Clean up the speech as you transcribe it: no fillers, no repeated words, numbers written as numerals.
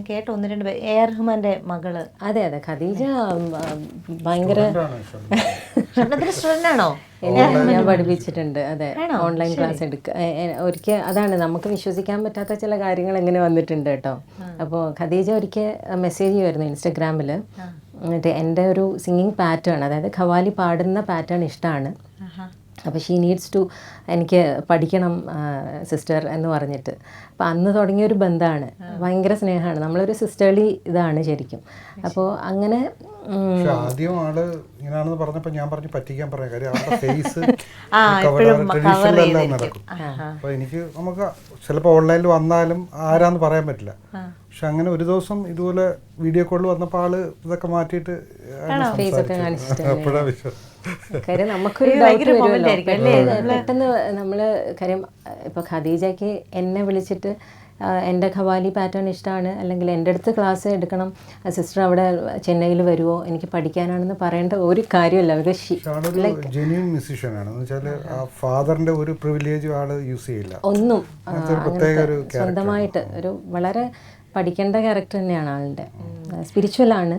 കേട്ട ഒന്ന് രണ്ട് പേര്, എ ആർ റഹ്മാന്റെ മകള്. അതെ അതെ, ഖദീജ ഭയങ്കര ഷബ്നത്തിന്റെ സ്റ്റുഡന്റ് ആണോ? ഞാൻ പഠിപ്പിച്ചിട്ടുണ്ട്. അതെ, ഓൺലൈൻ ക്ലാസ് എടുക്കുക. ഒരിക്കൽ അതാണ് നമുക്ക് വിശ്വസിക്കാൻ പറ്റാത്ത ചില കാര്യങ്ങൾ എങ്ങനെ വന്നിട്ടുണ്ട് കേട്ടോ. അപ്പോൾ ഖദീജ ഒരിക്കൽ മെസ്സേജ് ചെയ്യുമായിരുന്നു ഇൻസ്റ്റഗ്രാമിൽ. എന്നിട്ട് എൻ്റെ ഒരു സിംഗിങ് പാറ്റേൺ, അതായത് ഖവാലി പാടുന്ന പാറ്റേൺ ഇഷ്ടമാണ്, അപ്പോൾ ഷീ നീഡ്സ് ടു എനിക്ക് പഠിക്കണം സിസ്റ്റർ എന്ന് പറഞ്ഞിട്ട്. അപ്പോൾ അന്ന് തുടങ്ങിയൊരു ബന്ധമാണ്, ഭയങ്കര സ്നേഹമാണ്, നമ്മളൊരു സിസ്റ്റർലി ഇതാണ് ശരിക്കും. അപ്പോൾ അങ്ങനെ ആദ്യം ആള് ഇങ്ങനെയാണെന്ന് പറഞ്ഞപ്പോൾ ഞാൻ പറഞ്ഞു പറ്റിക്കാൻ പറയാം, കാര്യം ആളുടെ ഫേസ് ട്രഡീഷണലെല്ലാം നടക്കും. അപ്പോൾ നമുക്ക് ചിലപ്പോൾ ഓൺലൈനിൽ വന്നാലും ആരാന്ന് പറയാൻ പറ്റില്ല. പക്ഷെ അങ്ങനെ ഒരു ദിവസം ഇതുപോലെ വീഡിയോ കോളിൽ വന്നപ്പോൾ ആള് ഇതൊക്കെ മാറ്റിയിട്ട് എപ്പോഴാ വിശ്വാസം. കാര്യം നമുക്കൊരു ഡൗട്ട് വരുമല്ലോ പെട്ടെന്ന് നമ്മൾ. കാര്യം ഇപ്പോൾ ഖദീജയ്ക്ക് എന്നെ വിളിച്ചിട്ട് എൻ്റെ ഖവാലി പാറ്റേൺ ഇഷ്ടമാണ്, അല്ലെങ്കിൽ എൻ്റെ അടുത്ത് ക്ലാസ് എടുക്കണം, സിസ്റ്റർ അവിടെ ചെന്നൈയിൽ വരുമോ, എനിക്ക് പഠിക്കാനാണെന്ന് പറയേണ്ട ഒരു കാര്യമല്ല. ജെന്യൂൻ മ്യൂസിഷ്യനാണ് എന്ന് വെച്ചാൽ ഫാദറിന്റെ ഒരു പ്രിവിലേജ് ആള് യൂസ് ചെയ്യില്ല, ഒന്നും സ്വന്തമായിട്ട് ഒരു വളരെ പഠിക്കേണ്ട ക്യാരക്ടർ തന്നെയാണ് ആളുടെ. സ്പിരിച്വലാണ്,